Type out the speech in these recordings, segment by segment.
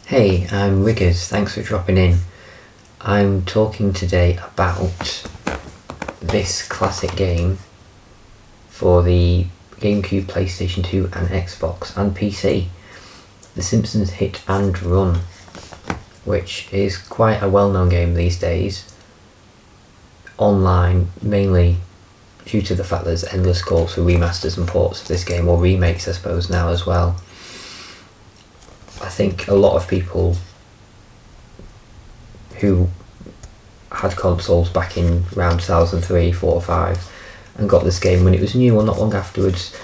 Hey, I'm Riggers, thanks for dropping in. I'm talking today about this classic game for the GameCube, PlayStation 2 and Xbox and PC, The Simpsons Hit and Run, which is quite a well-known game these days, online mainly due to the fact there's endless calls for remasters and ports of this game, or remakes I suppose now as well. I think a lot of people who had consoles back in around 2003, 4, 5 and got this game when it was new or not long afterwards,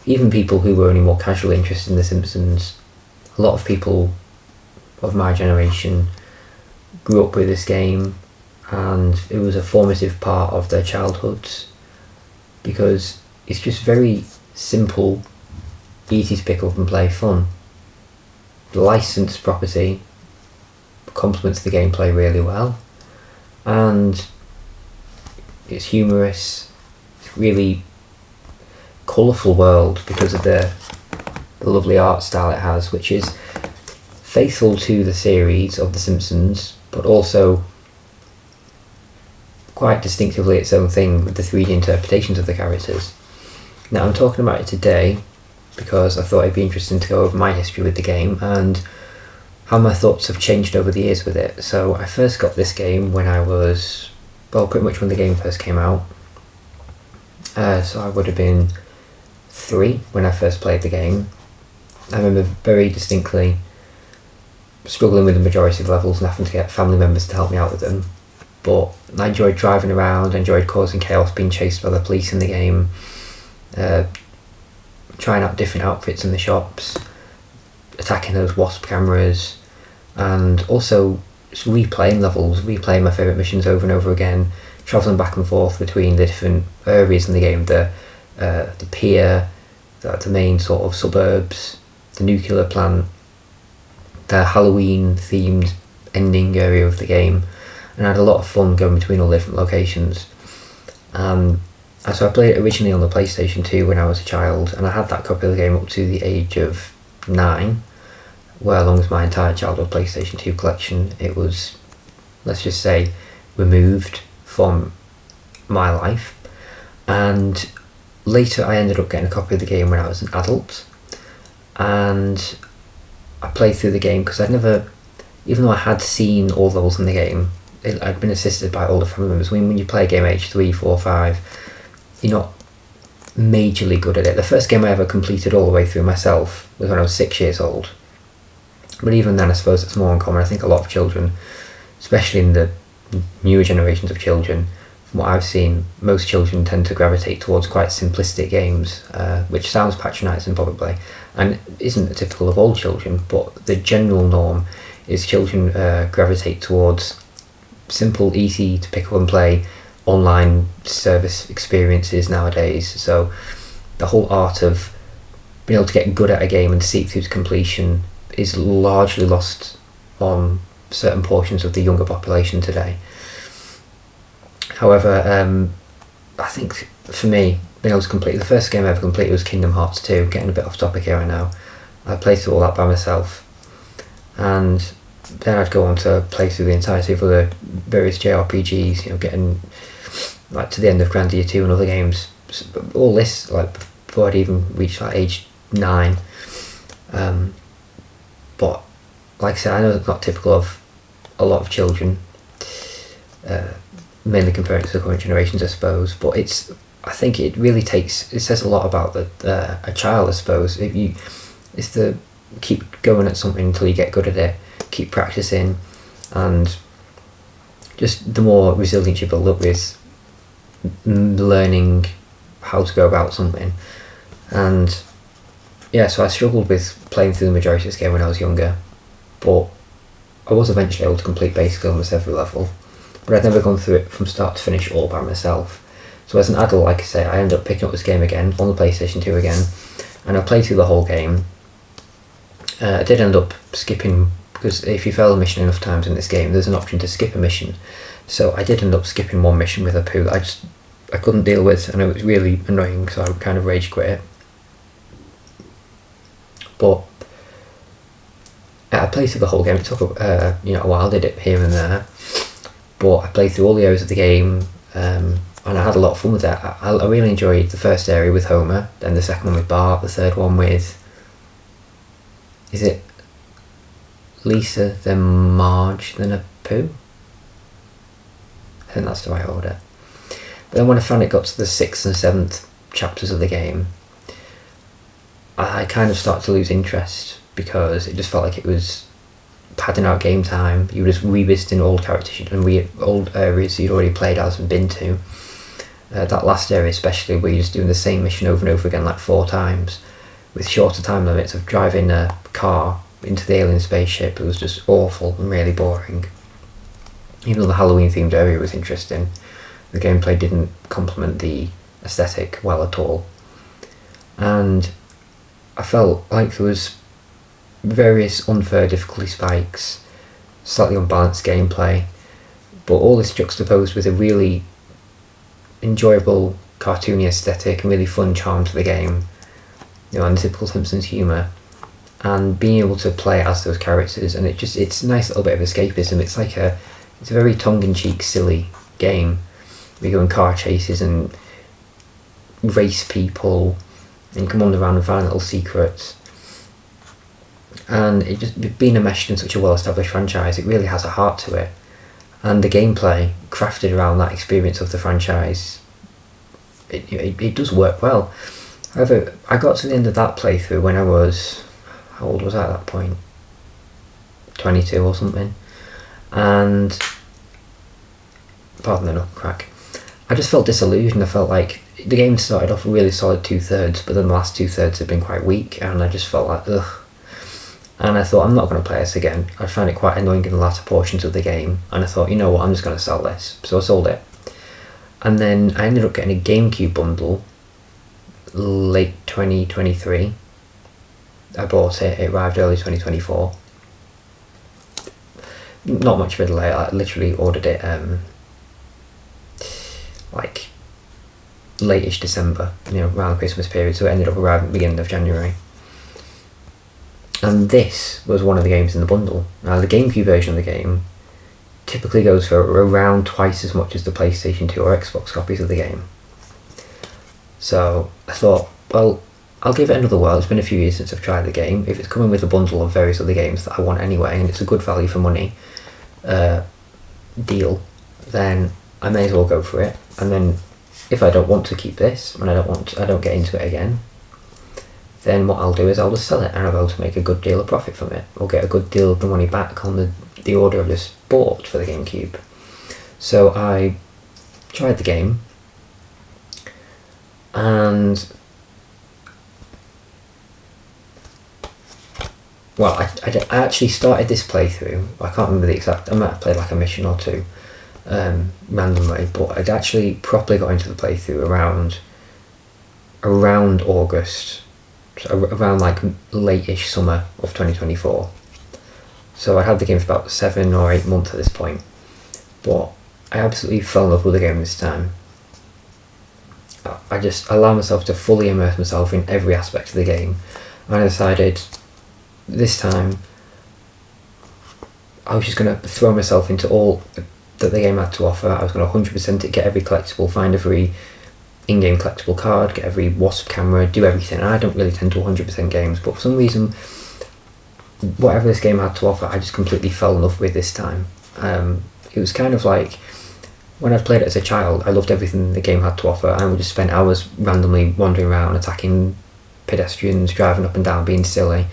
even people who were only more casually interested in The Simpsons, a lot of people of my generation grew up with this game and it was a formative part of their childhoods because it's just very simple, easy to pick up and play, fun. The licensed property complements the gameplay really well, and it's humorous. It's really colourful world because of the lovely art style it has, which is faithful to the series of The Simpsons, but also quite distinctively its own thing with the 3D interpretations of the characters. Now I'm talking about it today because I thought it'd be interesting to go over my history with the game and how my thoughts have changed over the years with it. So I first got this game when I was, well, pretty much when the game first came out. So I would have been 3 when I first played the game. I remember very distinctly struggling with the majority of levels and having to get family members to help me out with them. But I enjoyed driving around, enjoyed causing chaos, being chased by the police in the game, trying out different outfits in the shops, attacking those wasp cameras, and also just replaying levels, replaying my favourite missions over and over again, travelling back and forth between the different areas in the game, the pier, the main sort of suburbs, the nuclear plant, the Halloween themed ending area of the game, and I had a lot of fun going between all the different locations. So I played it originally on the PlayStation 2 when I was a child, and I had that copy of the game up to the age of 9, where along with my entire childhood PlayStation 2 collection, it was, let's just say, removed from my life. And later I ended up getting a copy of the game when I was an adult, and I played through the game because I'd never, even though I had seen all the levels in the game, I'd been assisted by older family members. When you play a game age 3, 4, 5, you're not majorly good at it. The first game I ever completed all the way through myself was when I was 6 years old. But even then, I suppose it's more uncommon. I think a lot of children, especially in the newer generations of children, from what I've seen, most children tend to gravitate towards quite simplistic games, which sounds patronising probably, and isn't typical of all children, but the general norm is children gravitate towards simple, easy to pick up and play online service experiences nowadays. So the whole art of being able to get good at a game and see it through to completion is largely lost on certain portions of the younger population today. However, I think for me, being able to complete, the first game I ever completed was Kingdom Hearts 2, getting a bit off topic here I know. I played through all that by myself, and then I'd go on to play through the entirety of the various JRPGs, getting like to the end of Grandia 2 and other games. All this like before I'd even reached like age 9. But like I said, I know it's not typical of a lot of children, mainly comparing it to the current generations, I suppose. But I think it really says a lot about a child, I suppose. It's to keep going at something until you get good at it, keep practicing, and just the more resilient you build up with learning how to go about something. And yeah, so I struggled with playing through the majority of this game when I was younger, but I was eventually able to complete basically almost every level, but I'd never gone through it from start to finish all by myself. So as an adult, like I say, I ended up picking up this game again on the PlayStation 2 again, and I played through the whole game. I did end up skipping, because if you fail a mission enough times in this game, there's an option to skip a mission. So I did end up skipping one mission with a poo that I couldn't deal with, and it was really annoying, so I kind of rage quit it. But I played through the whole game. It took a while, did it here and there, but I played through all the areas of the game, and I had a lot of fun with it. I really enjoyed the first area with Homer, then the second one with Bart, the third one with, is it Lisa, then Marge, then Apu? I think that's the right order. But then when I found it got to the 6th and 7th chapters of the game, I kind of started to lose interest, because it just felt like it was padding out game time. You were just revisiting old characters and old areas you'd already played as and been to. That last area especially, where you're just doing the same mission over and over again like 4 times, with shorter time limits of driving a car into the alien spaceship. It was just awful and really boring. Even though the Halloween themed area was interesting, the gameplay didn't complement the aesthetic well at all. And I felt like there was various unfair difficulty spikes, slightly unbalanced gameplay, but all this juxtaposed with a really enjoyable cartoony aesthetic and really fun charm to the game, and the typical Simpsons humour, and being able to play as those characters, and it's a nice little bit of escapism. It's a very tongue-in-cheek, silly game. We go in car chases and race people and come on around and find little secrets. And it just being enmeshed in such a well-established franchise, it really has a heart to it. And the gameplay crafted around that experience of the franchise, it does work well. However, I got to the end of that playthrough when I was, how old was I at that point? 22 or something. And, pardon the knuckle crack, I just felt disillusioned. I felt like the game started off a really solid 2/3, but then the last 2/3 had been quite weak, and I just felt like, ugh. And I thought, I'm not going to play this again. I found it quite annoying in the latter portions of the game, and I thought, you know what, I'm just going to sell this. So I sold it. And then I ended up getting a GameCube bundle late 2023. I bought it, it arrived early 2024. Not much of a delay, I literally ordered it like late-ish December, around the Christmas period, so it ended up arriving at the beginning of January. And this was one of the games in the bundle. Now, the GameCube version of the game typically goes for around twice as much as the PlayStation 2 or Xbox copies of the game. So I thought, well, I'll give it another whirl. It's been a few years since I've tried the game. If it's coming with a bundle of various other games that I want anyway, and it's a good value for money deal, then I may as well go for it. And then if I don't want to keep this, and I don't get into it again, then what I'll do is I'll just sell it, and I'll be able to make a good deal of profit from it, or get a good deal of the money back on the order I've just bought for the GameCube. So I tried the game, and well, I actually started this playthrough, I can't remember the exact, I might have played like a mission or two randomly, but I'd actually properly got into the playthrough around August, so around like late-ish summer of 2024. So I had the game for about 7 or 8 months at this point, but I absolutely fell in love with the game this time. I just allowed myself to fully immerse myself in every aspect of the game, and I decided this time I was just going to throw myself into all that the game had to offer. I was going to 100% it, get every collectible, find every in-game collectible card, get every wasp camera, do everything. And I don't really tend to 100% games, but for some reason, whatever this game had to offer, I just completely fell in love with this time. It was kind of like, when I played it as a child, I loved everything the game had to offer, and I would just spend hours randomly wandering around, attacking pedestrians, driving up and down, being silly.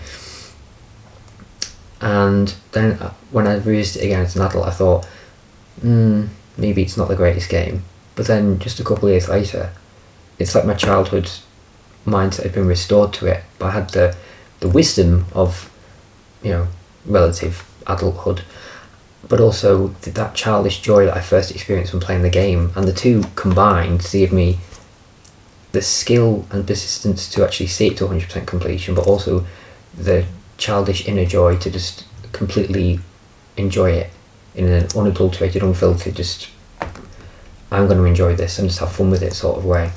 And then when I reused it again as an adult, I thought, maybe it's not the greatest game. But then just a couple of years later, it's like my childhood mindset had been restored to it. But I had the wisdom of, relative adulthood, but also that childish joy that I first experienced when playing the game, and the two combined to give me the skill and persistence to actually see it to 100% completion, but also the childish inner joy to just completely enjoy it in an unadulterated, unfiltered, just I'm going to enjoy this and just have fun with it sort of way.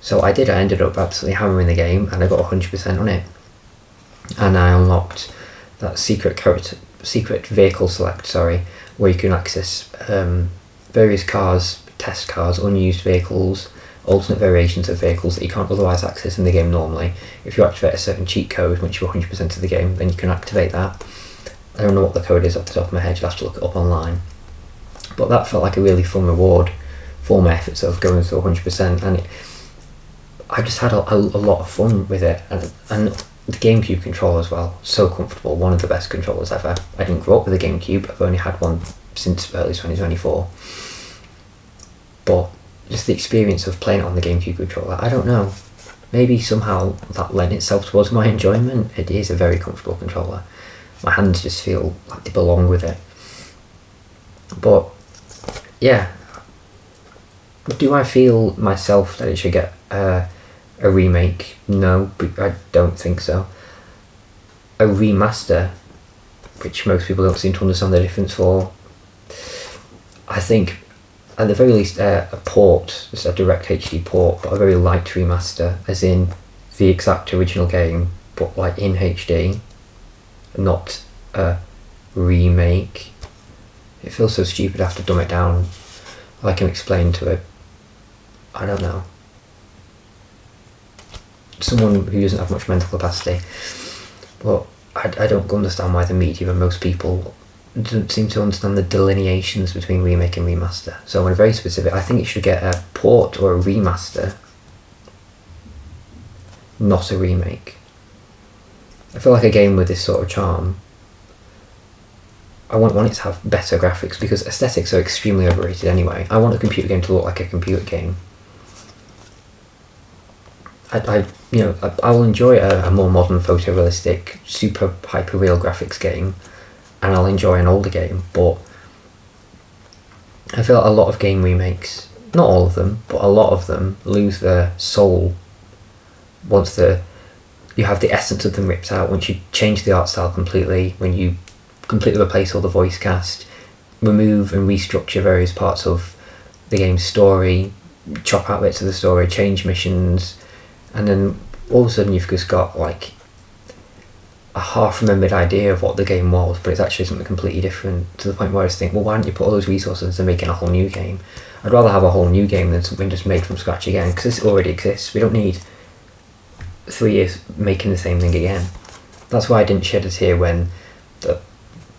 So I ended up absolutely hammering the game, and I got 100% on it, and I unlocked that secret vehicle select, where you can access various cars, test cars, unused vehicles, alternate variations of vehicles that you can't otherwise access in the game normally. If you activate a certain cheat code once you're 100% of the game, then you can activate that. I don't know what the code is off the top of my head, you'll have to look it up online. But that felt like a really fun reward for my efforts of going through 100%, and I just had a lot of fun with it, and the GameCube controller as well, so comfortable, one of the best controllers ever. I didn't grow up with a GameCube, I've only had one since early 2024, but just the experience of playing it on the GameCube controller, I don't know, maybe somehow that lent itself towards my enjoyment. It is a very comfortable controller, my hands just feel like they belong with it. But yeah, do I feel myself that it should get a remake? No, I don't think so. A remaster, which most people don't seem to understand the difference for, I think at the very least a port, just a direct HD port, but a very light remaster, as in the exact original game but like in HD, not a remake. It feels so stupid I have to dumb it down. I can explain to it. I don't know. Someone who doesn't have much mental capacity. But I don't understand why the media and most people don't seem to understand the delineations between remake and remaster. So I'm very specific. I think it should get a port or a remaster, not a remake. I feel like a game with this sort of charm, I want it to have better graphics, because aesthetics are extremely overrated anyway. I want a computer game to look like a computer game. I will enjoy a more modern photorealistic, super hyper-real graphics game, and I'll enjoy an older game, but I feel like a lot of game remakes, not all of them, but a lot of them lose their soul once you have the essence of them ripped out, once you change the art style completely, when you completely replace all the voice cast, remove and restructure various parts of the game's story, chop out bits of the story, change missions, and then all of a sudden you've just got like a half-remembered idea of what the game was, but it's actually something completely different, to the point where I just think, well, why don't you put all those resources into making a whole new game? I'd rather have a whole new game than something just made from scratch again, because this already exists. We don't need 3 years making the same thing again. That's why I didn't shed a tear when the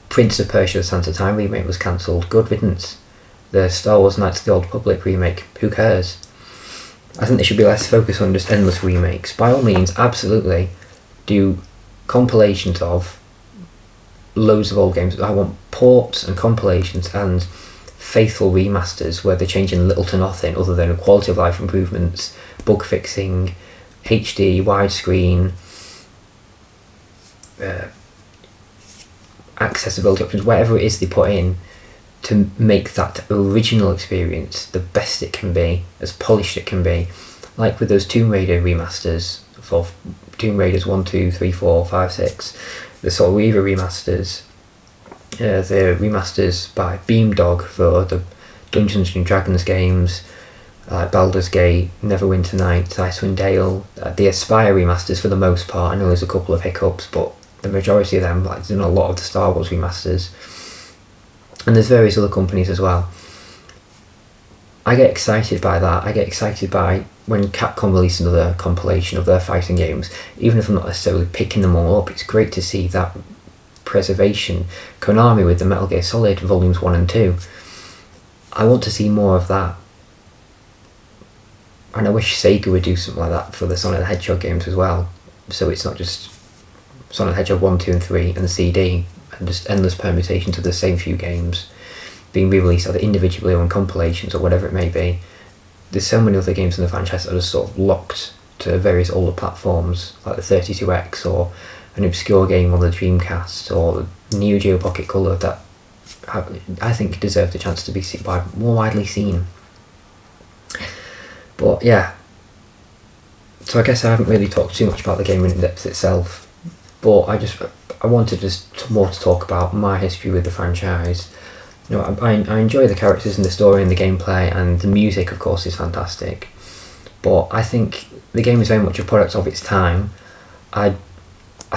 Prince of Persia: The Sands of Time remake was cancelled. Good riddance. The Star Wars Knights of the Old Republic remake, who cares? I think there should be less focus on just endless remakes. By all means, absolutely, do compilations of loads of old games. I want ports and compilations and faithful remasters where they're changing little to nothing other than quality of life improvements, bug fixing, HD, widescreen, accessibility options, whatever it is they put in to make that original experience the best it can be, as polished it can be. Like with those Tomb Raider remasters for Tomb Raiders 1, 2, 3, 4, 5, 6, the Soul Reaver remasters, the remasters by Beamdog for the Dungeons and Dragons games, like Baldur's Gate, Neverwinter Nights, Icewind Dale, the Aspire remasters for the most part. I know there's a couple of hiccups, but the majority of them, like a lot of the Star Wars remasters, and there's various other companies as well. I get excited by that. I get excited by when Capcom release another compilation of their fighting games, even if I'm not necessarily picking them all up. It's great to see that preservation. Konami with the Metal Gear Solid Volumes 1 and 2. I want to see more of that. And I wish Sega would do something like that for the Sonic the Hedgehog games as well. So it's not just Sonic the Hedgehog 1, 2 and 3 and the CD, and just endless permutations of the same few games being re-released either individually or in compilations or whatever it may be. There's so many other games in the franchise that are just sort of locked to various older platforms, like the 32X or an obscure game on the Dreamcast or the Neo Geo Pocket Color, that I think deserve the chance to be more widely seen. But yeah, so I guess I haven't really talked too much about the game in depth itself, but I wanted just more to talk about my history with the franchise. You know, I enjoy the characters and the story and the gameplay, and the music of course is fantastic, but I think the game is very much a product of its time. I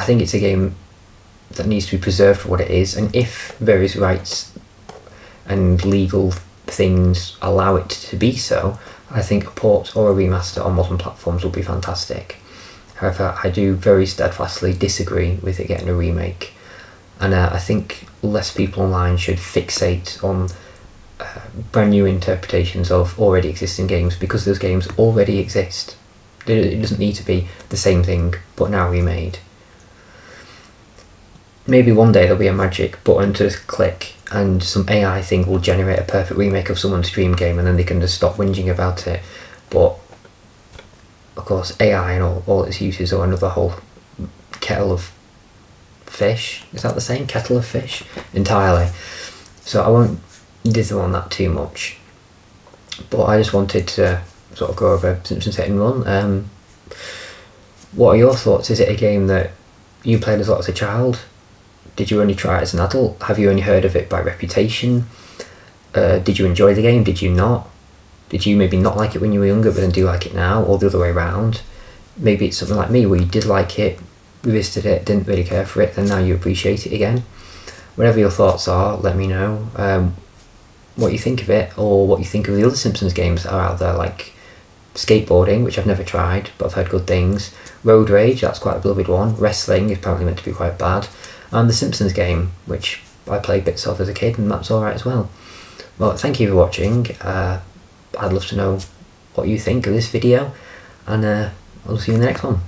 think it's a game that needs to be preserved for what it is, and if various rights and legal things allow it to be so, I think a port or a remaster on modern platforms would be fantastic. However, I do very steadfastly disagree with it getting a remake, and I think less people online should fixate on brand new interpretations of already existing games, because those games already exist. It doesn't need to be the same thing but now remade. Maybe one day there'll be a magic button to just click and some AI thing will generate a perfect remake of someone's dream game, and then they can just stop whinging about it. But of course AI and all its uses are another whole kettle of fish. Is that the same? Kettle of fish? Entirely. So I won't dither on that too much. But I just wanted to sort of go over Simpsons Hit and Run. What are your thoughts? Is it a game that you played a lot as a child? Did you only try it as an adult? Have you only heard of it by reputation? Did you enjoy the game? Did you not? Did you maybe not like it when you were younger but then do like it now, or the other way around? Maybe it's something like me where you did like it, revisited it, didn't really care for it, then now you appreciate it again. Whatever your thoughts are, let me know what you think of it, or what you think of the other Simpsons games that are out there, like skateboarding, which I've never tried but I've heard good things, Road Rage, that's quite a beloved one, wrestling is apparently meant to be quite bad, and the Simpsons game, which I played bits of as a kid, and that's alright as well. Well, thank you for watching. I'd love to know what you think of this video, and I'll see you in the next one.